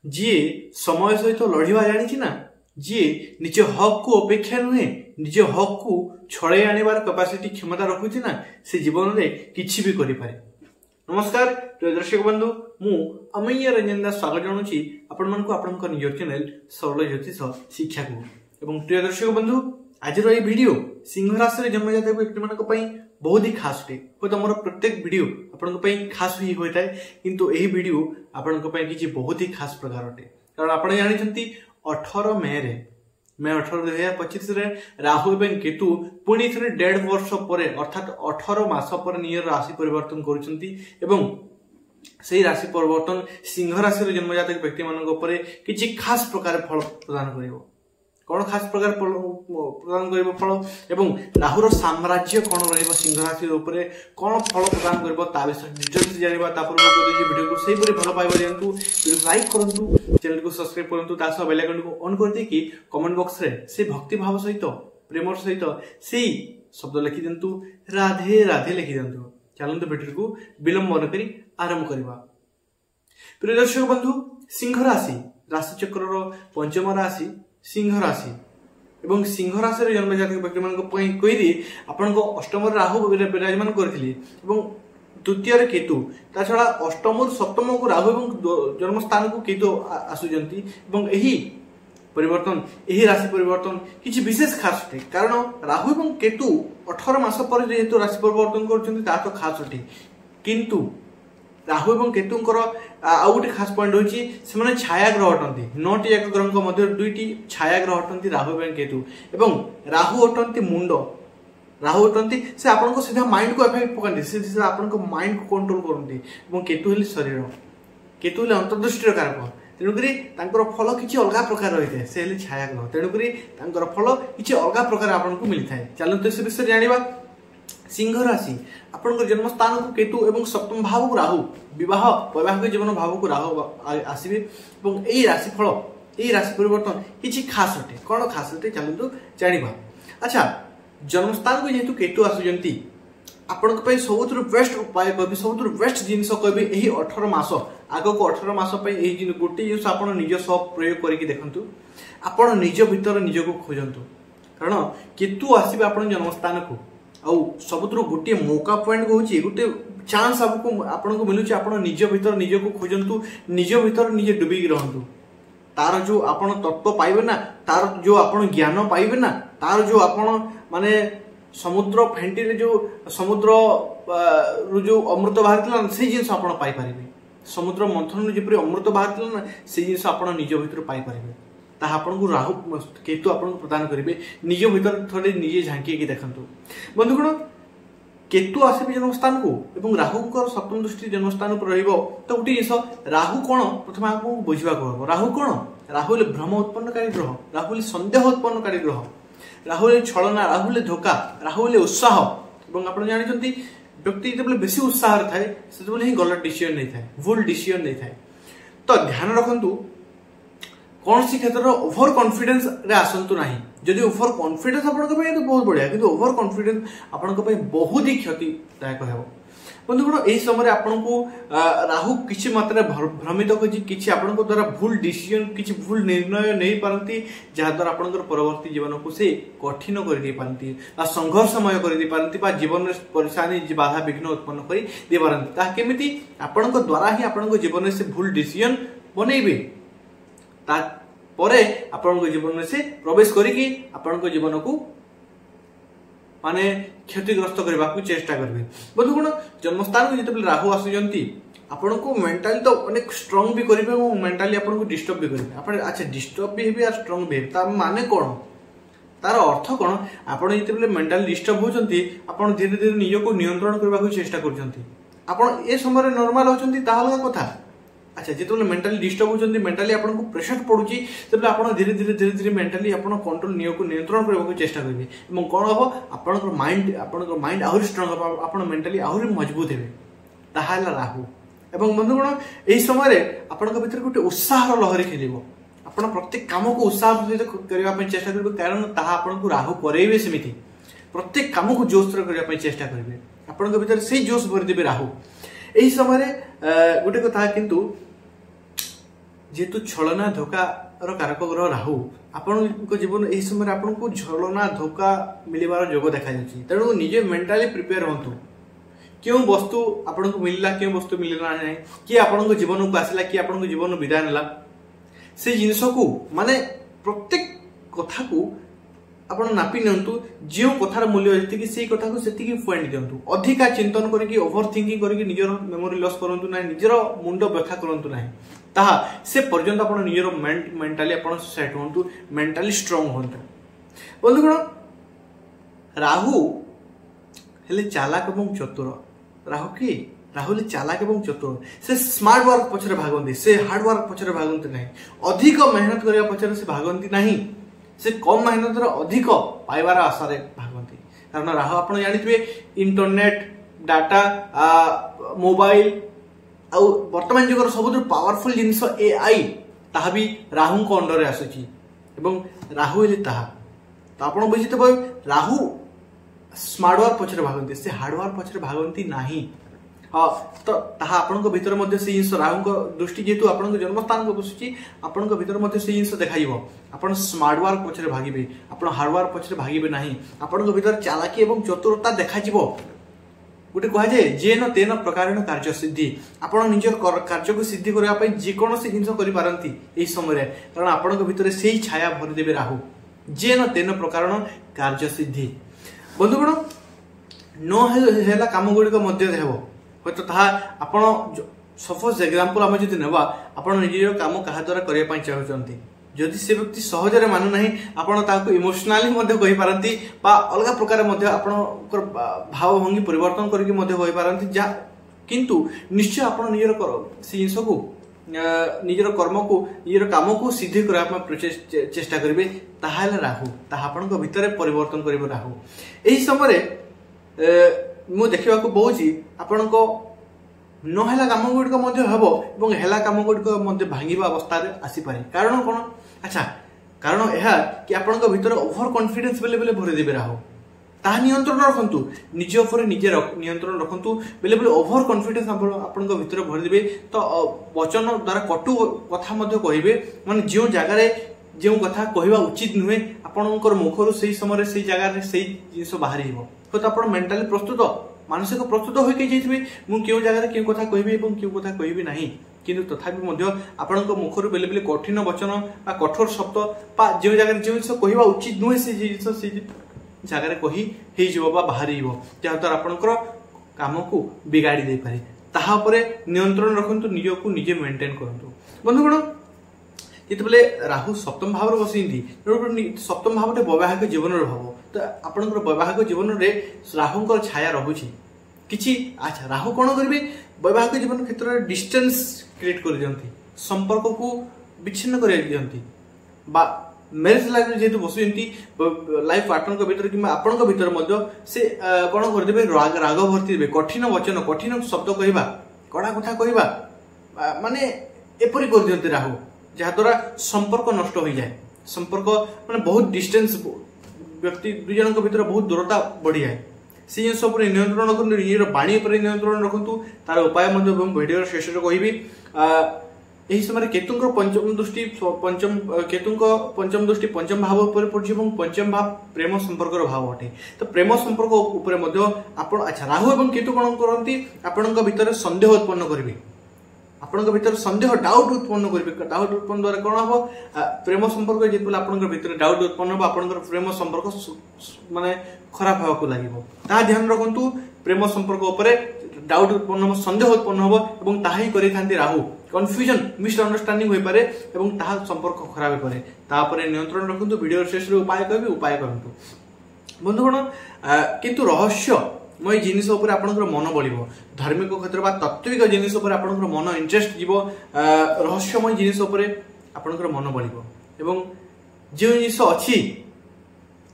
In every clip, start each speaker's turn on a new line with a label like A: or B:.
A: जी समय सहित लड़वा जानी ना जी निज हक को अपेक्षा नुहे निज हक को छड़े आनिबार कैपेसिटी क्षमता रखुची ना से जीवन में किसी भी करि पारे। नमस्कार प्रिय दर्शक बंधु मु अमय रंजन दास स्वागत जनाऊँगी आपण मानक आपन निज चैनल सरल ज्योतिष शिक्षा को। एवं प्रिय दर्शक बंधु आज ये वीडियो सिंह राशि में जन्म जाता व्यक्ति मान बहुत ही खास अटे। हूँ मोर प्रत्येक वीडियो आपण खास ही होता है किंतु यही वीडियो आपण किसी बहुत ही खास प्रकार अटे कारण आप जानते 18 मे 18 2025 राहु एवं केतु पुणी थे 1.5 वर्ष पर अर्थात 18 मास पर निज राशि परिवर्तन करुँच से राशि परिवर्तन सिंह राशि में जन्म जातक व्यक्ति मान किसी खास प्रकार फल प्रदान कर कौन खास प्रकार प्रदान कर फल एवं राहुर साम्राज्य कौन सिंह राशि कौन फल प्रदान कर विषय जाना वीडियो को सही भल पाइबा दिंतु वीडियो लाइक करूँ चैनल को सब्सक्राइब करूँ बेल आइकन को ऑन कर देकी कमेंट बॉक्स रे से भक्ति भाव सहित प्रेम सहित से शब्द लिखि दिंतु राधे राधे लिखि दिंतु। चलते वीडियो को विलंब न करी आरंभ करवा। प्रिय दर्शक बंधु सिंह राशि राशि चक्र पंचम राशि सिंह राशि एवं सिंह राशि रे जन्म जातक व्यक्ति मान कही आपण अष्टम राहु विराजमान करथिले एवं द्वितीय केतु ता छड़ा अष्टम सप्तम को राहु एवं जन्म स्थान को केतु आसुचंती एवं एही परिवर्तन एही राशि परिवर्तन किछि विशेष खास अटे कारण राहु एवं केतु 18 मास पर जेहेतु राशि परिवर्तन करछंती ता तो खास अटे किंतु राहु एवं केतुंकर आउ गोटे खास पॉइंट होची से छाया ग्रह अटंती 9टी एक ग्रह मध्य 2टी छाया ग्रह अटंती राहु एवं केतु एवं राहु अटंती मुंड राहु अटंती से आपन को सीधा माइंड को इफेक्ट पकांती से आपन को माइंड को कंट्रोल करंती एवं केतु हेली शरीर केतु हेली अंतर्दृष्टि कारक तेणुकरी तांकर फल किछि अलगा प्रकार रहिथे से हेली छाया ग्रह तेणुकरी तांकर फल किछि अलगा प्रकार आपन को मिलथाय। चलते से विषय जानिबा सिंह राशि आपन जन्म स्थान को केतु एवं सप्तम भाव को राहु विवाह वैवाहिक जीवन भाव को राहु आसवे एवं यही राशि फल यही राशि परिवर्तन किसी खास अटे कौन खास अटे चलते जानिबा। अच्छा जन्म स्थान को जेहेतु केतु आसुचंती आपण सबुठ बेस्ट उपाय कह सबुठ बेस्ट जिनस कह 18 मास आग को 18 मास गोटे जिन आप निज सब प्रयोग करके देखु आपण निज भीतर निज को खोजतु कारण केतु आसवे आप जन्म स्थान को आउ सबुठ गोटे मौका पॉइंट हूँ गोटे चांस आपको मिलूँ आप निज भीतर निज को खोजतु निज भीतर निजे डुबिकी रहतु तार जो आपण तत्व पाइबे ना तार जो आपण ज्ञान पाइबे ना तार जो आपण माने समुद्र फेंटी जो समुद्र जो अमृत बाहर से जिन आप समुद्र मंथन जपरी अमृत बाहर से जिन आप निज भीतर पाइपर ताहा आपन को राहु केतु आपन को प्रदान करेंगे निज भीतर थोड़े निजे झांकी देखु बंधुगण केतु आसबे जन्मस्थान को एवं राहु सप्तम दृष्टि जन्मस्थान पर रहिबो तो गोटे जिस राहु कौन प्रथम आपको बुझा हम राहु कौन राहु भ्रम उत्पन्नकारी ग्रह राहु सन्देह उत्पन्नकारी ग्रह राहु छलना राहु धोखा राहु उत्साह और आप जानते व्यक्ति जो बेसी उत्साह थाए से ही गलत डिसीजन नहीं थाए भूल डिसीजन नहीं थाए तो ध्यान रखु कौन सी क्षेत्र ओभर कॉन्फिडेंस रे आसंतु नाही जदि ओभर कॉन्फिडेंस आपन को तो बहुत बढ़िया किंतु ओभर कॉन्फिडेंस आपन को बहुत ही क्षतिदायक हो बंधुगण यही समय आपन को राहु किसी मात्रा भ्रमित किसी आपन को द्वारा भूल डिसीजन किसी भूल निर्णय नहीं पारती जहाँ द्वारा आपन परवर्ती जीवन को से कठिन कर दे पारती संघर्षमय कर दे पारती जीवन में परेशानी बाधा विघ्न उत्पन्न कर दे पारती केमिति आपन को द्वारा ही आपन को जीवन में से भूल डिसीजन बनइबे तापरे आपण जीवन में से प्रवेश करिकी आपण जीवन को माने क्षतिग्रस्त करने को चेष्टा करेंगे। बंधुगण जन्मस्थान को जो राहु आसुचंती आपण को मेंटली तो अनेक स्ट्रांग भी करेंगे और मेंटली आपण को डिस्टर्ब भी करेंगे आप अच्छा डिस्टर्ब भी हेबे स्ट्रांग भी तार माने कौन तार अर्थ कौन आपण जिते मेंटली डिस्टर्ब होचंती आपण धीरे धीरे निज को नियंत्रण करने को चेष्टा करचंती आपण ए समय नॉर्मल होचंती ता अलग कथा। अच्छा जो मेंटली डिस्टर्ब होचंती मेंटली आपन को प्रेशर पड़ुची तबले आपण धीरे धीरे मेंटली आपण कंट्रोल नियो को नियंत्रण करने को चेष्टा करेंगे एवं कौन हम आपन माइंड आहरी स्ट्रांग हम आपण मेंटली आहरी मजबूत हेबे ताहाला राहु एवं बंधुगण यही समय आपण भीतर गोटे उत्साह लहरी खेलिबो आपण प्रत्येक काम को उत्साह सहित करने चेष्टा करेंगे कारण ताहा आपण को राहु करेइबे सेमिति प्रत्येक काम को जोश करने चेष्टा करेंगे आपण भीतर से जोश भरी देबे राहु यही समय गोटे कथा किंतु जेहेतु छलना धोकार कारक ग्रह राहु आपण जीवन यही समय आपको छलना धोखा मिलवार योग देखा तेणु निजे मेंटाली प्रिपेयर हूँ क्यों वस्तु आपन को मिलला क्यों वस्तु मिलना नहीं कि आपन जीवन को आसला कि आपन जीवन विदाय नेला से जिनस को माने प्रत्येक कथा को आपण नापी नियंतु जो कथार मूल्य जी से कथा को से पॉइंट दिंतु अधिका चिंतन करके ओभर थिंकिंग करके निजर मेमोरी लॉस करंतु ना निजर मुंड व्यथा करंतु ना ताहा से पर्यंत आपण निजर मेंटली आपण सेट होंतु मेंटली स्ट्रांग होंतु बंधुगण राहु हेले चालाक एवं चतुर राहु की राहु चालाक एवं चतुर से स्मार्ट वर्क पछरे भागंती से हार्ड वर्क पछरे भागंती नहीं अधिक मेहनत करिया पछरे से भागंती नहीं से कम मेहनत अधिक पाइबार आशारे भागंती कारण राहु आपण जानिथिबे इंटरनेट डाटा मोबाइल आ वर्तमान जुगर सबुठ पावरफुल जिनस एआई ताहा भी राहु को अंडर आसुची एवं राहु हेले ताहा तो आपण बुझितबे राहु स्मार्ट वर्क पछरे भागंती से हार्ड वर्क पछरे भागंती नाही हाँ तो ताहा आपन को भीतर मध्य से जिनस राहु को दृष्टि जेतु आपन को जन्मस्थान को बसुची आपन को भीतर मध्य से जिनस देखाइबो आपन स्मार्ट वर्क पछरे भागिबे आपन हार्ड वर्क पछरे भागिबे नाही आपन को भीतर चालाकी एवं चतुरता देखाजिबो गोटे कह जाए जेन तेन प्रकार कार्य सिद्धि आपन निजर कार्य को सिद्धि करबा पई जे कोनोसी जिंस करि पारंती एही समय कारण आपन को भीतर सेही छाया भरि देबे राहु जेन तेन प्रकार कार्य सिद्धि बंधुगण न हेला काम गुड़िक हेब हूँ ताहा आपण सपोज एग्जांपल आम जदि नेबा आपण निजर काम कहा द्वारा करबा चाहूचंती जदि से व्यक्ति सहजरे मानु नाही आपण ताको इमोशनली मध्ये कहि पारंती बा अलग प्रकार मध्ये आपण भाव भंगी परिवर्तन करके मध्ये कहि पारंती जा किंतु निश्चय आपण निजर से जिंस को निजर कर्म को निजर काम को सिद्धि करबा चेष्टा करिवे ताहाले राहु ताहा आपण को भीतर परिवर्तन करिवे राहु एही समय मु देखिबा को बहुची आपण को नहेला काम गुड़िक हेब और हेला काम गुड़िक भांगा अवस्था आसी पारे कारण कौन अच्छा कारण यह कि आपण भीतर ओभर कॉन्फिडेंस बेले बेले भरी देबे राहु ताहा नियंत्रण रखंतु निज ऊपर निजे नियंत्रण रखंतु बेले बेले ओभर कॉन्फिडेंस आपण भीतर भरी देबे तो वचन द्वारा कटु कथा मध्ये कहिबे माने जो जगह जो कथा कहवा उचित नुहे आपणकर मुखर से समय से जगह से जिन बाहर तो आप मेंटाली प्रस्तुत मानसिक प्रस्तुत होके जाइए मुझे क्यों जगह क्यों कथा कहबी और क्यों कथा कहबी नहीं किंतु तथापि आपण मुखर बेले बेले कठिन वचन बा कठोर शब्द बा जो जगह जो जिन कहवा उचित नुहे से जिन से जगह कही बा बाहर जहाँद्वारा आपणकर काम को बिगाड़ी दे पारे ताहा उपरे नियंत्रण रखंतु निजको निजे मेंटेन करंतु बंधुगण जिते राहु सप्तम भाव बसती सप्तम भाव वैवाहिक जीवन भाव तो आपंकर वैवाहिक जीवन में राहुंर छाया रोचे कि अच्छा राहु कौन करेंगे वैवाहिक जीवन क्षेत्र में डिस्टेंस क्रिएट कर दिखती संपर्क को विच्छिन्न कर दिखती मैरिज लाइफ में जेहतु बसुंती लाइफ पार्टनर भीतर कि आपण भीतर से कौन करदे राग भर्ती देवे कठिन वचन कठिन शब्द कहवा कड़ा कथा कहवा माने एपरी कर दिखती राहु जहाद्वारा संपर्क नष्ट हो जाए संपर्क माने बहुत डिस्टेंस व्यक्ति दुई जन भीतर बहुत दूरता बढ़ी जाए से जिन सब नियंत्रण रखु निजर बाणी पर नियंत्रण रखु तार उपाय भिडियो शेष कहि यही समय केतुंकर पंचम दृष्टि पंचम दृष्टि पंचम भाव पर पड़े पंचम भाव प्रेम संपर्क भाव अटे तो प्रेम संपर्क उपर अच्छा राहु और केतु कौन करती आपण भीतर संदेह उत्पन्न करेंगे आपण भीतर संदेह डाउट उत्पन्न करेंगे डाउट उत्पन्न द्वारा कौन हम प्रेम संपर्क जिते आपण भीतर डाउट उत्पन्न हो आपण प्रेम संपर्क माने खराब होगा लगे ता ध्यान रखु प्रेम संपर्क उपर डाउट उत्पन्न हो संदेह उत्पन्न हो और ताही करि राहु कन्फ्यूजन मिसअंडरस्टैंडिंग हो पारे और ताहा संपर्क खराब हो पारे तापर नियंत्रण रखु वीडियो शेष उपाय कहबी उपाय करंतु बंधुगण किंतु रहस्यमय जिनिस उपर आपनकर मन बढ़िबो धार्मिक क्षेत्र बा तात्विक जिनिस उपर आपनकर मन इंटरेस्ट जीवो रहस्यमय जिनिस उपर आपनकर मन बढ़िबो एवं जो जिनिस अछि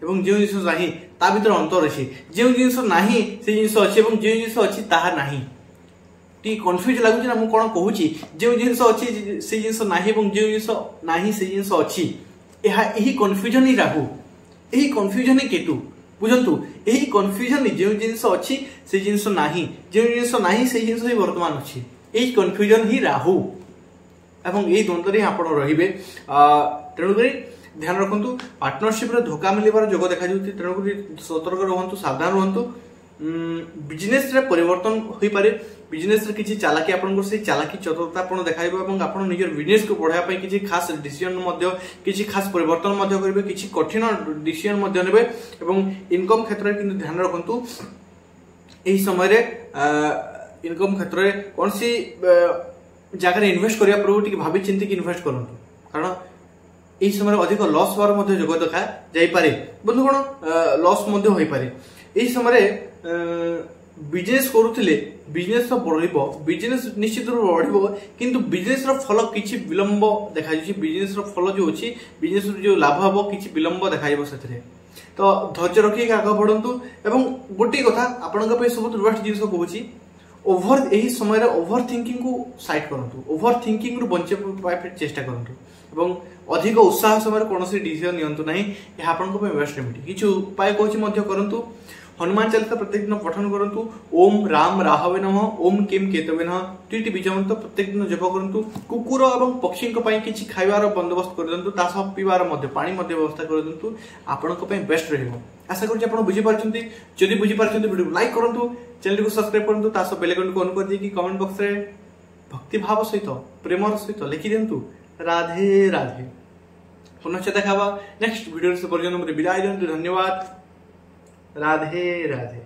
A: एवं जो जिनिस नाही ता भीतर अंतर अछि जो जिनिस नाही से जिनिस अछि एवं जो जिनिस अछि ताहा नाही टी कन्फ्यूज लागुची ना मु कोन कहूची जो जिनिस अछि से जिनिस नाही एवं जो जिनिस नाही से जिनिस अछि एही कन्फ्यूजन ही राहु एही कन्फ्यूजन ही केतु बुझंतु एही कन्फ्यूजन जो जिनिस अछि से जिनिस नाही जो जिनिस नाही से जिनिस ही वर्तमान अछि एही कन्फ्यूजन ही राहु एवं यही द्वंद्व आप रे तेणुक ध्यान रखु पार्टनरशिप धोखा मिलबार जोग देखा तेणुक सतर्क रुहतु सावधान रुहतु बिजनेस रे परिवर्तन हो पारे बिजनेस रे किसी चालाकी आपन से चालाकी चतुरता आपन देखाइबो एवं आपन निजर बिजनेस को बढ़ाया पई किसी खास डिसीजन मध्य किसी खास परिवर्तन मध्य करिवे किसी कठिन डिसीजन मध्य नेबे एवं इनकम क्षेत्र रे किंतु ध्यान रखंतु एही समय रे इनकम क्षेत्र रे कोनसी जगह इन्वेस्ट करिया पूर्व टिके भाबी चिंती कि इन्वेस्ट करंतु कारण एही समय अधिक लॉस होर मध्य जोग देखा जाई पारे बंधुगण लॉस मध्य होई पारे एही समय बिजनेस करुथिले बिजनेस बढ़िबो बिजनेस निश्चित रूप बढ़िबो किंतु बिजनेस रो फल किछि विलंब देखा जाय बिजनेस रो फल जो अछि बिजनेस जो लाभ हबो किछि विलंब देखा जाय सेथरे तो धैर्य रखी आगे बढ़ंतु एवं गोटे कथा आपनका पे सब बेस्ट जिंस कहूची ओवर एही समय रे ओवर थिंकिंग को साइड करंतु ओवर थिंकिंग रु बंचे पाए चेष्टा करंतु एवं अधिक उत्साह समय कोनोसी डिसीजन नियंतु नाही ए आपनका पे बेस्ट रेमेडी किछु उपाय कहूची मध्य करंतु हनुमान चालीसा प्रत्येक दिन पठन करंतु ओम राम राहवे नमः ओम किम केतवे नमः दुईटी बीज मंत्र प्रत्येक दिन जप करंतु कुकुर एवं पक्षी पई किछि खाइबार बंदोबस्त कर दंतु तास पीबार मध्य पानी मध्य व्यवस्था कर दंतु आपनक पई बेस्ट रहइबो आशा करू आपण बुझी पारछंती जदि बुझी पारछंती वीडियो लाइक करंतु चैनल को सब्सक्राइब करंतु तास बेल आइकन को ऑन कर दि कि कमेंट बॉक्स रे भक्ति भाव सहित प्रेमर सहित लिखि देंतु राधे राधे पुनः देखावा नेक्स्ट वीडियो से पर्यंत विदाय देंतु धन्यवाद राधे राधे।